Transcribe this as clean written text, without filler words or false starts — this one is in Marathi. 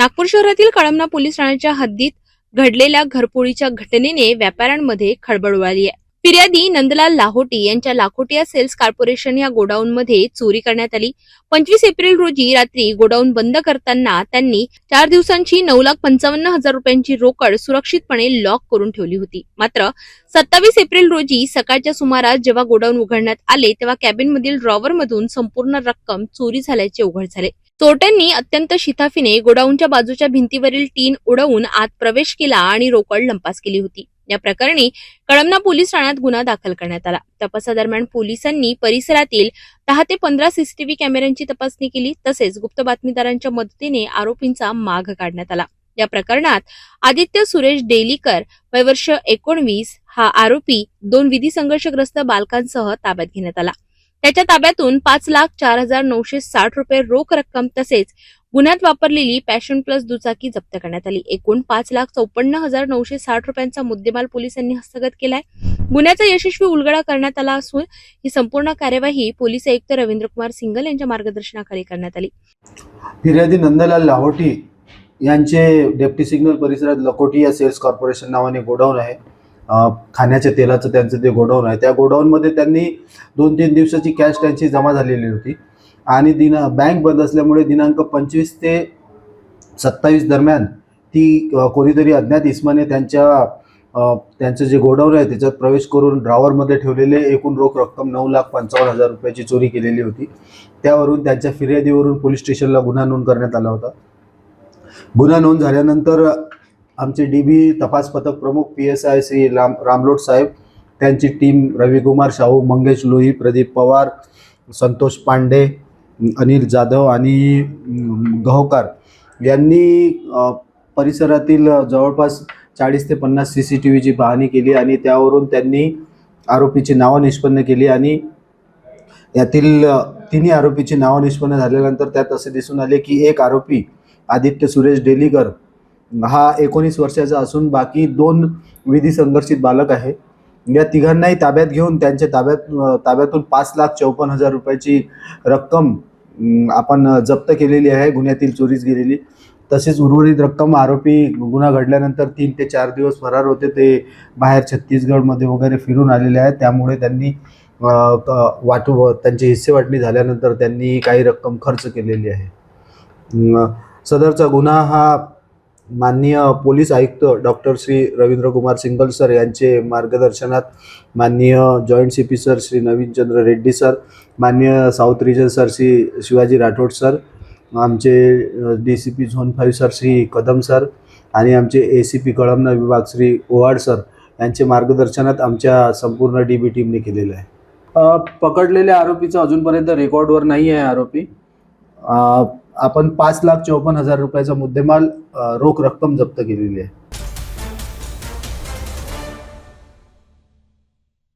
नागपूर शहरातील कळमना पोलीस ठाण्याच्या हद्दीत घडलेल्या घरफोडीच्या घटनेने व्यापाऱ्यांमध्ये खळबळ उडाली आहे। फिर्यादी नंदलाल लाहोटी यांच्या लाखोटिया सेल्स कॉर्पोरेशन या गोडाऊनमध्ये चोरी करण्यात आली। 25 एप्रिल रोजी रात्री गोडाऊन बंद करताना त्यांनी 4 दिवसांची 9,55,000 रुपयांची रोकड सुरक्षितपणे लॉक करून ठेवली होती। मात्र 27 एप्रिल रोजी सकाळच्या सुमारास जेव्हा गोडाऊन उघडण्यात आले तेव्हा कॅबिनमधील ड्रॉवरमधून संपूर्ण रक्कम चोरी झाल्याचे उघड झाले। चोरट्यांनी अत्यंत शिताफीने गोडाऊनच्या बाजूच्या भिंतीवरील टीन उडवून आत प्रवेश केला आणि रोकड लंपास केली होती। या प्रकरणी कळमना पोलीस ठाण्यात गुन्हा दाखल करण्यात आला। तपासादरम्यान पोलिसांनी परिसरातील 10 ते 15 सीसीटीव्ही कॅमेऱ्यांची तपासणी केली, तसेच गुप्त बातमीदारांच्या मदतीने आरोपींचा माग काढण्यात आला। या प्रकरणात आदित्य सुरेश डेलीकर वय वर्ष 19 हा आरोपी 2 विधी संघर्षग्रस्त बालकांसह ताब्यात घेण्यात आला। त्याच्या ताब्यातून 5,04,960 रुपये रोख रक्कम तसेच गुन्ह्यात वापरलेली पॅशन प्लस दुचाकी जप्त करण्यात आली। एकूण 5,54,960 रुपयांचा मुद्देमाल पोलिसांनी हस्तगत केलाय। गुन्ह्याचा यशस्वी उलगडा करण्यात आला असून ही संपूर्ण कार्यवाही पोलीस आयुक्त रवींद्र कुमार सिंगल यांच्या मार्गदर्शनाखाली करण्यात आली। फिर्यादी नंदलाल लाहोटी यांचे डेप्टी सिग्नल परिसरात लखोटिया सेल्स कॉर्पोरेशन नावाने गोडाऊन आहे। खाण्याच्या तेलाचं त्यांचं ते गोडाऊन आहे। त्या गोडाऊनमध्ये त्यांनी 2-3 दिवसाची कॅश त्यांची जमा झालेली होती आणि बँक बंद असल्यामुळे दिनांक 25 ते 27 दरम्यान ती कोणीतरी अज्ञात इसमाने त्यांचं जे गोडाऊन आहे त्याच्यात प्रवेश करून ड्रॉवरमध्ये ठेवलेले एकूण रोख रक्कम 9,55,000 रुपयाची चोरी केलेली होती। त्यावरून त्यांच्या फिर्यादीवरून पोलीस स्टेशनला गुन्हा नोंद करण्यात आला होता। गुन्हा नोंद झाल्यानंतर आमचे डीबी तपास पथक प्रमुख PSI श्री रामलोट साहेब, त्यांची टीम रविकुमार शाहू, मंगेश लोही, प्रदीप पवार, संतोष पांडे, अनिल जाधव आणि गहोकार यांनी परिसरातील जवळपास 40 ते 50 CCTVची पाहणी केली आणि त्यावरून त्यांनी आरोपीची नावं निष्पन्न केली आणि यातील तिन्ही आरोपीची नावं निष्पन्न झाल्यानंतर त्यात असे दिसून आले की एक आरोपी आदित्य सुरेश डेलीकर हा 19 वर्षाचा असून बाकी 2 विधी संघर्षित बालक आहे। या तिघांनाही ताब्यात घेऊन त्यांच्या ताब्यातून 5,54,000 रुपयाची रक्कम आपण जप्त केलेली आहे, गुन्ह्यातील चोरीस गेलेली। तसेच उर्वरित रक्कम आरोपी गुन्हा घडल्यानंतर 3 ते 4 दिवस फरार होते, ते बाहेर छत्तीसगडमध्ये वगैरे फिरून आलेले आहेत। त्यामुळे त्यांनी त्यांची हिस्से वाटणी झाल्यानंतर त्यांनी काही रक्कम खर्च केलेली आहे। सदरचा गुन्हा हा माननीय पोलीस आयुक्त डॉक्टर श्री रवींद्र कुमार सिंगल सर यांचे मार्गदर्शनात माननीय joint CP sir Shri Naveen Chandra Reddy sir, माननीय south region sir Shri Shivaji Rathod sir, आमचे DCP zone 5 sir Shri Kadam sir आणि आमचे ACP कळमना विभाग श्री ओवाड सर यांचे मार्गदर्शनात आमच्या संपूर्ण DB टीमने केलेलं आहे। पकडलेल्या आरोपीचा अजूनपर्यंत रेकॉर्डवर नाही आहे आरोपी। आपण 5,54,000 रुपयाचा मुद्देमाल रोख रक्कम जप्त केलेली आहे।